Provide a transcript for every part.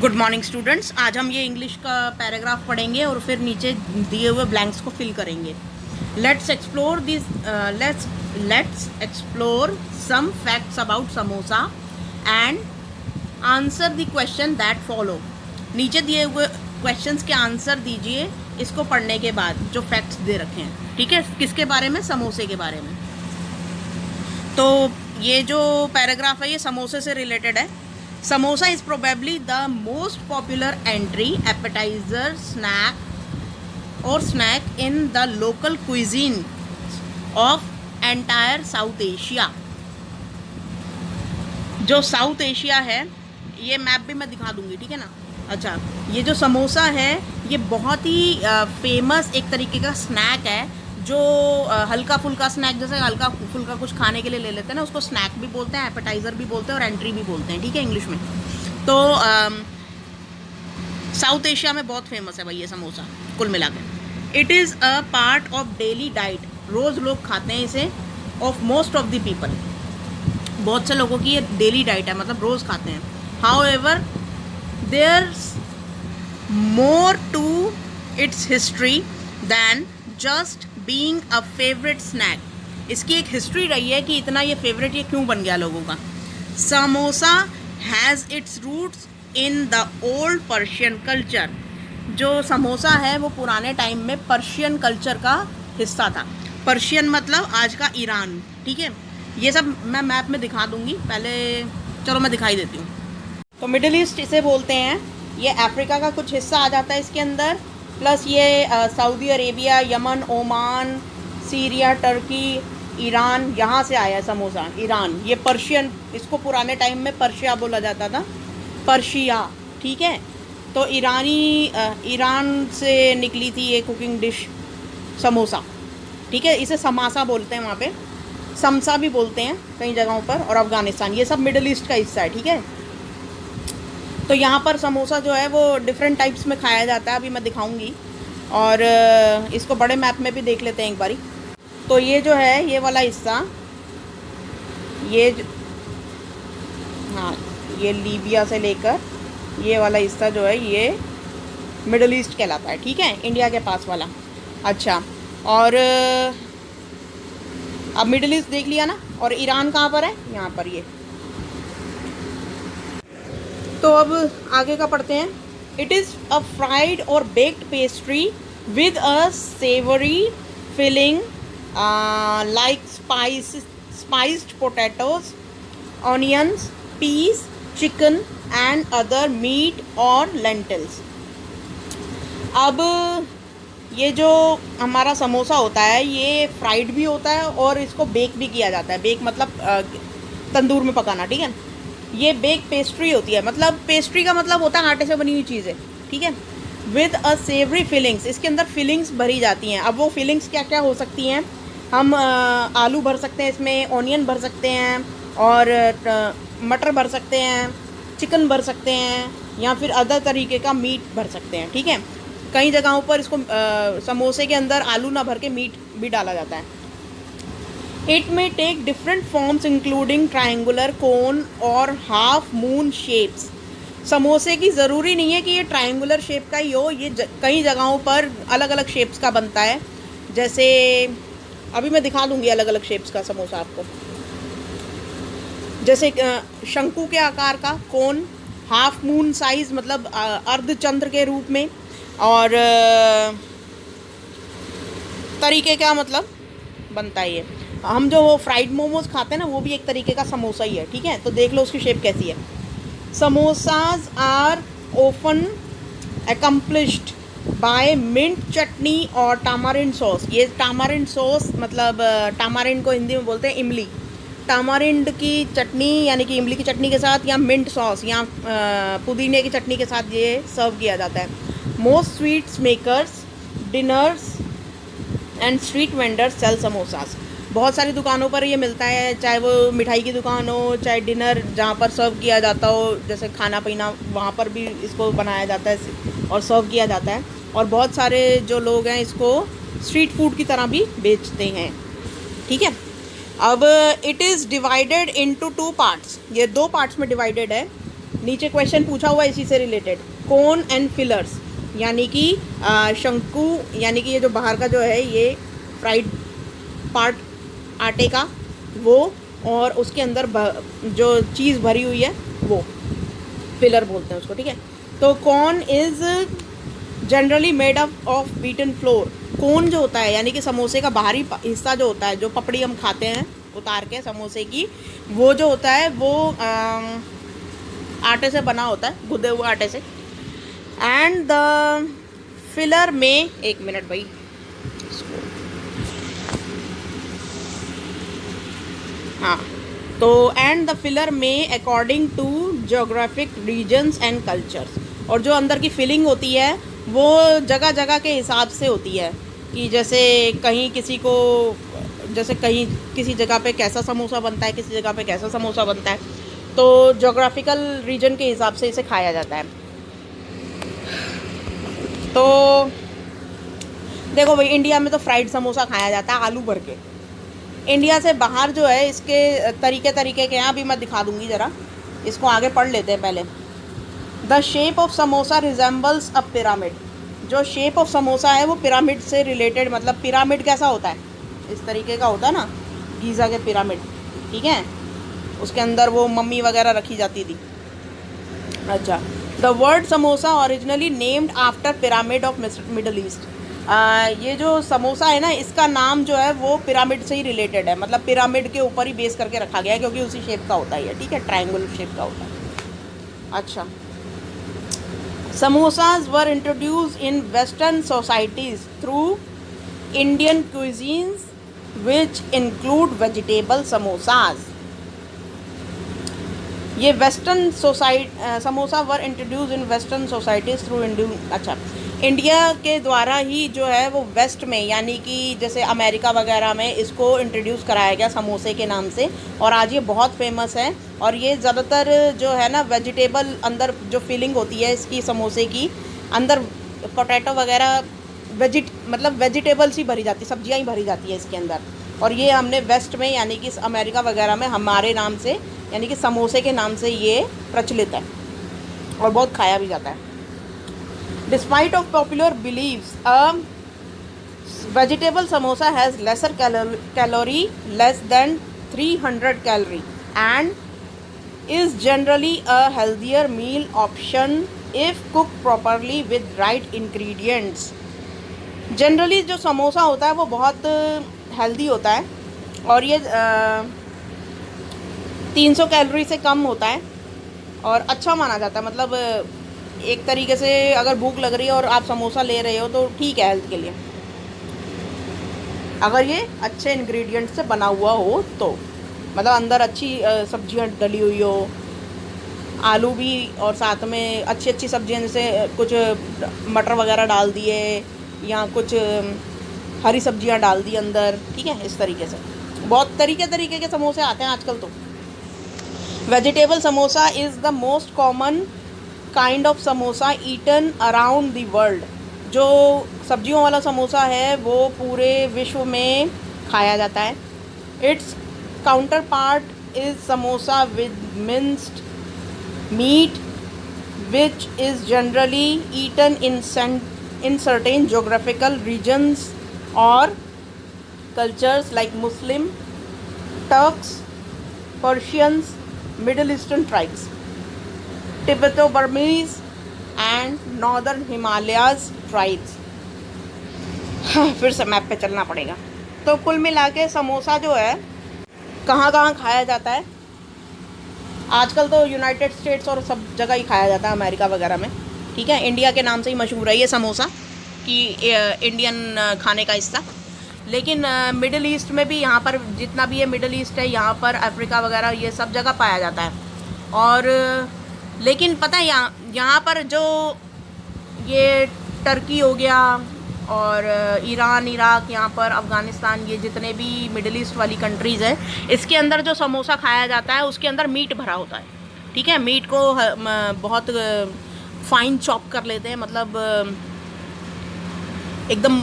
Good morning students. आज हम ये इंग्लिश का पैराग्राफ पढ़ेंगे और फिर नीचे दिए हुए ब्लैंक्स को फिल करेंगे। Let's explore some facts about samosa and answer the question that follow. नीचे दिए हुए क्वेश्चंस के आंसर दीजिए इसको पढ़ने के बाद जो फैक्ट्स दे रखे हैं। ठीक है, किसके बारे में? समोसे के बारे में। तो ये जो पैराग्राफ है ये समोसे से रिलेटेड है। Samosa is probably the most popular entry, appetizer, snack in the local cuisine of entire South Asia. जो साउथ एशिया है, ये मैप भी मैं दिखा दूंगी, ठीक है ना। अच्छा, ये जो समोसा है ये बहुत ही फेमस एक तरीके का स्नैक है, जो हल्का फुल्का स्नैक, जैसे हल्का फुल्का कुछ खाने के लिए ले लेते हैं ना, उसको स्नैक भी बोलते हैं, एपेटाइज़र भी बोलते हैं और एंट्री भी बोलते हैं, ठीक है, इंग्लिश में। तो साउथ एशिया में बहुत फेमस है भाई ये समोसा कुल मिला के। It is a part of daily diet, रोज़ लोग खाते हैं इसे, of most of the people, बहुत से लोगों की ये डेली डाइट है, मतलब रोज़ खाते हैं। However there's more to its history than just being a favourite snack. इसकी एक हिस्ट्री रही है कि इतना ये फेवरेट ये क्यों बन गया लोगों का। Samosa has its roots in the old Persian culture. जो समोसा है वो पुराने टाइम में पर्शियन कल्चर का हिस्सा था। पर्शियन मतलब आज का ईरान, ठीक है। ये सब मैं मैप में दिखा दूंगी, पहले चलो मैं दिखाई देती हूँ। तो मिडिल ईस्ट इसे बोलते हैं, ये अफ्रीका का कुछ हिस्सा आ जाता है इसके अंदर, प्लस ये Saudi Arabia, Yemen, Oman, Syria, Turkey, Iran, यहाँ से आया है समोसा, ईरान। ये पर्शियन, इसको पुराने टाइम में पर्शिया बोला जाता था, पर्शिया, ठीक है। तो ईरान से निकली थी ये कुकिंग डिश समोसा, ठीक है। इसे समासा बोलते हैं वहाँ पे, समसा भी बोलते हैं कई जगहों पर, और अफ़गानिस्तान, ये सब मिडिल ईस्ट का हिस्सा है, ठीक है। तो यहाँ पर समोसा जो है वो डिफरेंट टाइप्स में खाया जाता है, अभी मैं दिखाऊंगी, और इसको बड़े मैप में भी देख लेते हैं एक बारी। तो ये जो है ये वाला हिस्सा, हाँ, ये लीबिया से लेकर ये वाला हिस्सा जो है ये मिडिल ईस्ट कहलाता है, ठीक है, इंडिया के पास वाला। अच्छा, और अब मिडिल ईस्ट देख लिया ना, और ईरान कहाँ पर है? यहाँ पर ये। तो अब आगे का पढ़ते हैं। इट इज़ अ फ्राइड और baked pastry with a savoury filling like spiced potatoes, onions, peas, chicken and other meat or lentils. अब ये जो हमारा समोसा होता है ये फ्राइड भी होता है और इसको बेक भी किया जाता है। बेक मतलब तंदूर में पकाना, ठीक है। ये बेक पेस्ट्री होती है, मतलब पेस्ट्री का मतलब होता है आटे से बनी हुई चीज़ें, ठीक है। विद अ सेवरी फिलिंग्स, इसके अंदर फिलिंग्स भरी जाती हैं। अब वो फिलिंग्स क्या क्या हो सकती हैं? हम आलू भर सकते हैं इसमें, ऑनियन भर सकते हैं, और मटर भर सकते हैं, चिकन भर सकते हैं, या फिर अदर तरीके का मीट भर सकते हैं, ठीक है। कई जगहों पर इसको समोसे के अंदर आलू ना भर के मीट भी डाला जाता है। It may take different forms including triangular, cone और हाफ मून शेप्स। समोसे की ज़रूरी नहीं है कि ये ट्रायंगुलर शेप का ही हो, ये कई जगहों पर अलग अलग शेप्स का बनता है। जैसे अभी मैं दिखा दूंगी अलग अलग शेप्स का समोसा आपको, जैसे शंकु के आकार का कोन, हाफ मून साइज मतलब अर्धचंद्र के रूप में, और तरीके का मतलब बनता है ये। हम जो वो फ्राइड मोमोज खाते हैं ना, वो भी एक तरीके का समोसा ही है, ठीक है। तो देख लो उसकी शेप कैसी है। Samosas are often accomplished by mint chutney और टामारिंड सॉस। ये टामारिंड सॉस मतलब टामारिंड को हिंदी में बोलते हैं इमली। टामारिंड की चटनी यानी कि इमली की चटनी के साथ, या मिंट सॉस या पुदीने की चटनी के साथ ये सर्व किया जाता है। Most sweets makers, diners and street vendors sell samosas. बहुत सारी दुकानों पर ये मिलता है, चाहे वो मिठाई की दुकान हो, चाहे डिनर जहाँ पर सर्व किया जाता हो, जैसे खाना पीना, वहाँ पर भी इसको बनाया जाता है और सर्व किया जाता है। और बहुत सारे जो लोग हैं इसको स्ट्रीट फूड की तरह भी बेचते हैं, ठीक है। अब it is divided into 2 parts, ये 2 पार्ट्स में डिवाइडेड है। नीचे क्वेश्चन पूछा हुआ है इसी से रिलेटेड, कोन एंड फिलर्स, यानी कि शंकु, यानी कि ये जो बाहर का जो है ये फ्राइड पार्ट आटे का वो, और उसके अंदर जो चीज़ भरी हुई है वो फिलर बोलते हैं उसको, ठीक है। तो corn is generally made up of beaten flour. Cone जो होता है यानी कि समोसे का बाहरी हिस्सा जो होता है, जो पपड़ी हम खाते हैं उतार के समोसे की, वो जो होता है वो आटे से बना होता है, गुदे हुए आटे से। एंड द फिलर में, एक मिनट भाई, हाँ, तो एंड द फिलर में according to geographic regions and cultures, और जो अंदर की फिलिंग होती है वो जगह जगह के हिसाब से होती है, कि जैसे कहीं किसी को, जैसे कहीं किसी जगह पे कैसा समोसा बनता है, किसी जगह पे कैसा समोसा बनता है, तो जोग्राफिकल रीजन के हिसाब से इसे खाया जाता है। तो देखो भाई, इंडिया में तो फ्राइड समोसा खाया जाता है आलू भर के। इंडिया से बाहर जो है इसके तरीके के हैं, अभी मैं दिखा दूंगी, ज़रा इसको आगे पढ़ लेते हैं पहले। The shape of samosa resembles a pyramid. जो शेप ऑफ समोसा है वो पिरामिड से रिलेटेड, मतलब पिरामिड कैसा होता है, इस तरीके का होता है ना, गीज़ा के पिरामिड, ठीक है, उसके अंदर वो मम्मी वगैरह रखी जाती थी। अच्छा, the word samosa originally named after pyramid of middle east. ये जो समोसा है ना, इसका नाम जो है वो पिरामिड से ही रिलेटेड है, मतलब पिरामिड के ऊपर ही बेस करके रखा गया है, क्योंकि उसी शेप का होता है, ठीक है, ट्रायंगल शेप का होता है। अच्छा, samosas were introduce in western societies through Indian cuisines which include vegetable samosas. ये western samosa were introduce in western societies through Indian, अच्छा, इंडिया के द्वारा ही जो है वो वेस्ट में, यानी कि जैसे अमेरिका वगैरह में इसको इंट्रोड्यूस कराया गया समोसे के नाम से, और आज ये बहुत फेमस है। और ये ज़्यादातर जो है ना वेजिटेबल, अंदर जो फीलिंग होती है इसकी समोसे की, अंदर पोटैटो वगैरह मतलब वेजिटेबल्स ही भरी जाती, सब्जियां ही भरी जाती है इसके अंदर। और ये हमने वेस्ट में यानी कि अमेरिका वगैरह में हमारे नाम से, यानी कि समोसे के नाम से ये प्रचलित है और बहुत खाया भी जाता है। Despite of popular beliefs, vegetable samosa has lesser calorie, less than 300 calorie, and is generally a healthier meal option if cooked properly with right ingredients. Generally जो समोसा होता है वो बहुत हेल्दी होता है, और ये 300 कैलोरी से कम होता है और अच्छा माना जाता है। मतलब एक तरीके से अगर भूख लग रही है और आप समोसा ले रहे हो तो ठीक है हेल्थ के लिए, अगर ये अच्छे इंग्रेडिएंट से बना हुआ हो तो, मतलब अंदर अच्छी सब्जियां डली हुई हो, आलू भी, और साथ में अच्छी अच्छी सब्जियां, जैसे कुछ मटर वगैरह डाल दिए या कुछ हरी सब्जियां डाल दी अंदर, ठीक है, इस तरीके से बहुत तरीके के समोसे आते हैं आजकल। तो vegetable samosa is the most common kind of samosa eaten around the world. जो सब्जियों वाला समोसा है वो पूरे विश्व में खाया जाता है। Its counterpart is samosa with minced meat which is generally eaten in certain geographical regions or cultures like Muslim, Turks, Persians, Middle Eastern tribes, Tibeto-Burmese and Northern Himalayas tribes। फिर से मैप पे चलना पड़ेगा। तो कुल मिला के समोसा जो है कहाँ कहाँ खाया जाता है, आजकल तो यूनाइटेड स्टेट्स और सब जगह ही खाया जाता है, अमेरिका वगैरह में, ठीक है। इंडिया के नाम से ही मशहूर है ये समोसा कि इंडियन खाने का हिस्सा। लेकिन मिडिल ईस्ट में भी, यहाँ पर जितना भी ये मिडिल ईस्ट है, यहाँ पर अफ्रीका वगैरह ये सब जगह पाया जाता है। और लेकिन पता है यहाँ पर जो ये टर्की हो गया और ईरान, इराक, यहाँ पर अफ़गानिस्तान, ये जितने भी मिडिल ईस्ट वाली कंट्रीज़ हैं, इसके अंदर जो समोसा खाया जाता है उसके अंदर मीट भरा होता है, ठीक है। मीट को बहुत फाइन चॉप कर लेते हैं, मतलब एकदम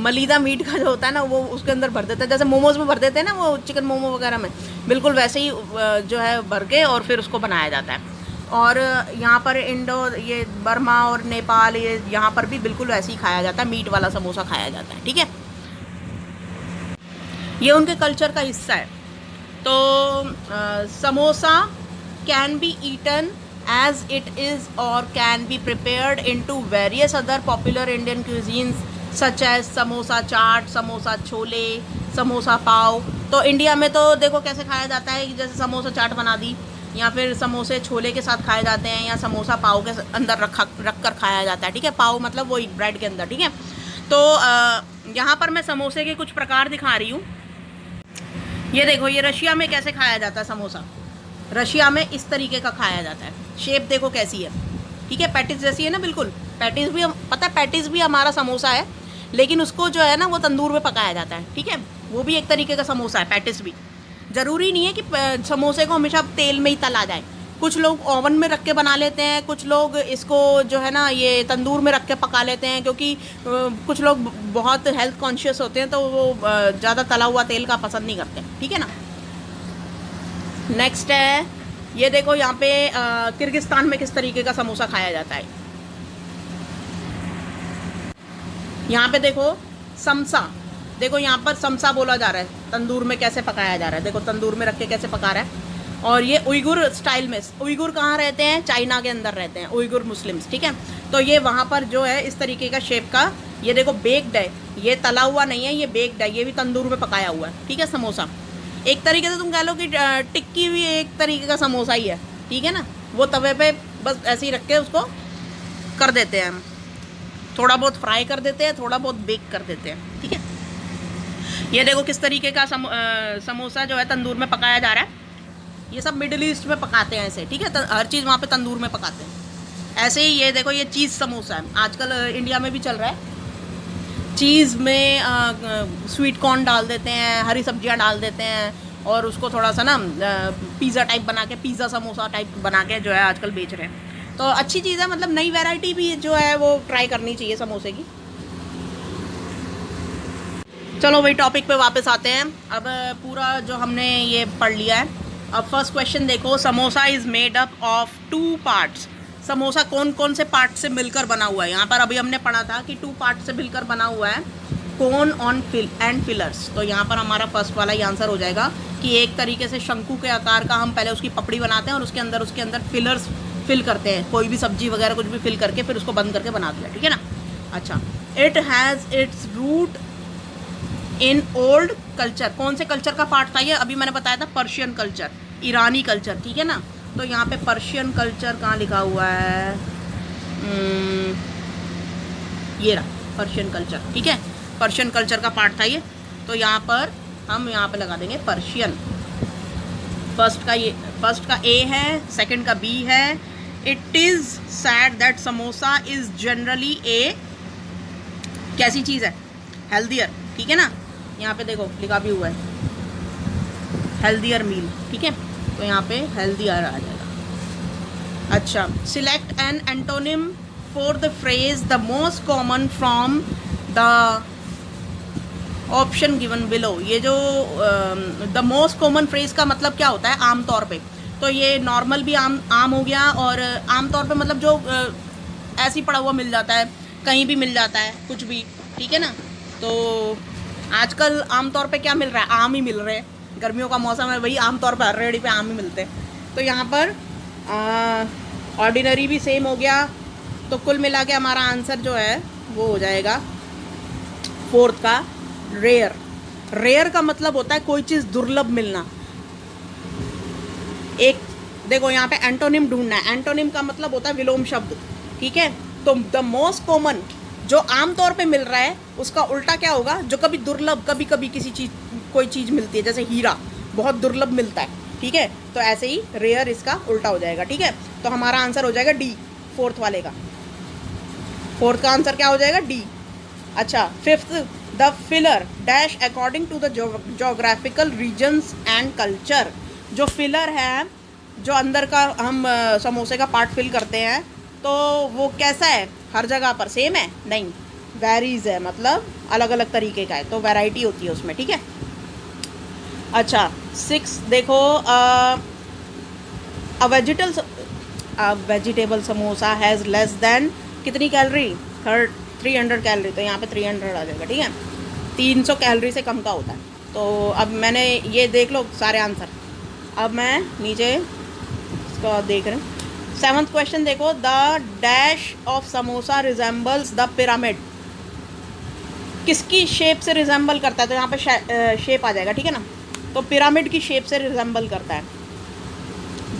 मलीदा मीट का जो होता है ना वो उसके अंदर भर देते हैं, जैसे मोमोज़ में भर देते हैं ना, वो चिकन मोमो वगैरह में, बिल्कुल वैसे ही जो है भर के और फिर उसको बनाया जाता है। और यहाँ पर ये बर्मा और नेपाल, ये यहाँ पर भी बिल्कुल वैसे ही खाया जाता है, मीट वाला समोसा खाया जाता है, ठीक है। ये उनके कल्चर का हिस्सा है। तो samosa can be eaten as it is or can be prepared into various other popular Indian cuisines such as samosa chaat, samosa chole, samosa pav. तो इंडिया में तो देखो कैसे खाया जाता है कि जैसे समोसा चाट बना दी, या फिर समोसे छोले के साथ खाए जाते हैं, या समोसा पाव के अंदर रख कर खाया जाता है, ठीक है। पाव मतलब वही ब्रेड के अंदर, ठीक है। तो यहाँ पर मैं समोसे के कुछ प्रकार दिखा रही हूँ। ये देखो, ये रशिया में कैसे खाया जाता है समोसा। रशिया में इस तरीके का खाया जाता है। शेप देखो कैसी है, ठीक है, पैटिस जैसी है ना, बिल्कुल। पैटिस भी पता है, पैटिस भी हमारा समोसा है, लेकिन उसको जो है ना वो तंदूर में पकाया जाता है, ठीक है। वो भी एक तरीके का समोसा है, पैटिस भी। ज़रूरी नहीं है कि समोसे को हमेशा तेल में ही तला जाए। कुछ लोग ओवन में रख के बना लेते हैं, कुछ लोग इसको जो है ना ये तंदूर में रख के पका लेते हैं, क्योंकि कुछ लोग बहुत हेल्थ कॉन्शियस होते हैं, तो वो ज़्यादा तला हुआ तेल का पसंद नहीं करते, ठीक है ना। नेक्स्ट है, ये देखो यहाँ पे किर्गिस्तान में किस तरीके का समोसा खाया जाता है। यहाँ पे देखो समसा, देखो यहाँ पर समसा बोला जा रहा है, तंदूर में कैसे पकाया जा रहा है, देखो तंदूर में रख के कैसे पका रहा है। और ये उइगुर स्टाइल में, उइगुर कहाँ रहते हैं, चाइना के अंदर रहते हैं उइगुर मुस्लिम्स, ठीक है। तो ये वहाँ पर जो है इस तरीके का शेप का, ये देखो बेक्ड है, ये तला हुआ नहीं है, ये बेक्ड है, ये भी तंदूर में पकाया हुआ है, ठीक है। समोसा एक तरीके से तुम कह लो कि टिक्की भी एक तरीके का समोसा ही है, ठीक है ना। वो तवे पे बस ऐसे ही रख के उसको कर देते हैं हम, थोड़ा बहुत फ्राई कर देते हैं, थोड़ा बहुत बेक कर देते हैं, ठीक है। ये देखो किस तरीके का समोसा जो है तंदूर में पकाया जा रहा है। ये सब मिडिल ईस्ट में पकाते हैं ऐसे, ठीक है। हर चीज़ वहाँ पे तंदूर में पकाते हैं ऐसे ही। ये देखो, ये चीज़ समोसा है, आजकल इंडिया में भी चल रहा है। चीज़ में स्वीट कॉर्न डाल देते हैं, हरी सब्जियां डाल देते हैं, और उसको थोड़ा सा ना पिज़्ज़ा टाइप बना के, पिज़्ज़ा समोसा टाइप बना के जो है आजकल बेच रहे हैं। तो अच्छी चीज़ है, मतलब नई वैरायटी भी जो है वो ट्राई करनी चाहिए समोसे की। चलो वही टॉपिक पे वापस आते हैं। अब पूरा जो हमने ये पढ़ लिया है, अब फर्स्ट क्वेश्चन देखो, samosa is made up of 2 parts. Samosa कौन कौन से पार्ट से मिलकर बना हुआ है। यहाँ पर अभी हमने पढ़ा था कि 2 पार्ट से मिलकर बना हुआ है, कोन ऑन फिल एंड फिलर्स। तो यहाँ पर हमारा फर्स्ट वाला ही आंसर हो जाएगा कि एक तरीके से शंकु के आकार का हम पहले उसकी पपड़ी बनाते हैं और उसके अंदर फिलर्स फिल करते हैं, कोई भी सब्जी वगैरह कुछ भी फिल करके फिर उसको बंद करके बना दिया, ठीक है ना। अच्छा, it has its root in old culture. कौन से कल्चर का पार्ट था ये, अभी मैंने बताया था पर्शियन कल्चर, ईरानी कल्चर, ठीक है ना। तो यहाँ पे पर्शियन कल्चर कहाँ लिखा हुआ है, ये रहा पर्शियन कल्चर, ठीक है। पर्शियन कल्चर का पार्ट था ये, तो यहाँ पर हम यहाँ पे लगा देंगे पर्शियन। फर्स्ट का ए है, सेकंड का बी है। It is said that samosa is generally a कैसी चीज़ है, हेल्दियर, ठीक है ना। यहाँ पे देखो लिखा भी हुआ है हेल्दियर मील, ठीक है। तो यहाँ पे हेल्दियर आ जाएगा। अच्छा, select an antonym for the phrase the most common from the option given below. ये जो द मोस्ट कॉमन फ्रेज का मतलब क्या होता है आम तौर पे, तो ये नॉर्मल भी आम हो गया, और आम तौर पे मतलब जो ऐसे ही पड़ा हुआ मिल जाता है, कहीं भी मिल जाता है कुछ भी, ठीक है ना। तो आजकल आम तौर पे क्या मिल रहा है, आम ही मिल रहे हैं, गर्मियों का मौसम है, वही आम तौर पर हर रेडी पे आम ही मिलते हैं। तो यहाँ पर ऑर्डिनरी भी सेम हो गया, तो कुल मिला के हमारा आंसर जो है वो हो जाएगा फोर्थ का रेयर। रेयर का मतलब होता है कोई चीज़ दुर्लभ मिलना। एक देखो यहाँ पे एंटोनिम ढूंढना है, एंटोनिम का मतलब होता है विलोम शब्द, ठीक है। तो द मोस्ट कॉमन जो आम तौर पे मिल रहा है उसका उल्टा क्या होगा, जो कभी दुर्लभ, कभी कभी कोई चीज़ मिलती है, जैसे हीरा बहुत दुर्लभ मिलता है, ठीक है। तो ऐसे ही रेयर इसका उल्टा हो जाएगा, ठीक है। तो हमारा आंसर हो जाएगा डी, फोर्थ वाले का। फोर्थ का आंसर क्या हो जाएगा, डी। अच्छा, fifth, the filler dash according to the geographical regions and culture. जो फिलर है, जो अंदर का हम समोसे का पार्ट फिल करते हैं, तो वो कैसा है, हर जगह पर सेम है नहीं, वेरीज है, मतलब अलग अलग तरीके का है, तो वैरायटी होती है उसमें, ठीक है। अच्छा, 6 देखो, a vegetable samosa has less than कितनी कैलोरी, 300 कैलोरी, तो यहाँ पे 300 आ जाएगा, ठीक है। 300 कैलोरी से कम का होता है। तो अब मैंने ये देख लो सारे आंसर। अब मैं नीचे इसका देख रहे हूँ। 7th क्वेश्चन देखो, the dash of samosa resembles the pyramid, किसकी शेप से रिजेंबल करता है, तो यहाँ पे शेप आ जाएगा, ठीक है ना। तो पिरामिड की शेप से रिजेंबल करता है।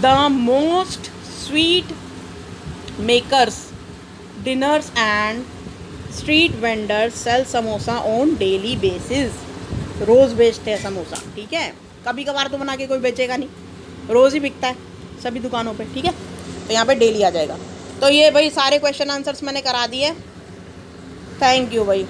The most sweet makers diners and street vendors sell samosa on daily basis, रोज़ बेचते हैं समोसा, ठीक है। कभी कभार तो बना के कोई बेचेगा नहीं, रोज़ ही बिकता है सभी दुकानों पे, ठीक है। तो यहाँ पे डेली आ जाएगा। तो ये भाई सारे क्वेश्चन आंसर्स मैंने करा दिए। थैंक यू भाई।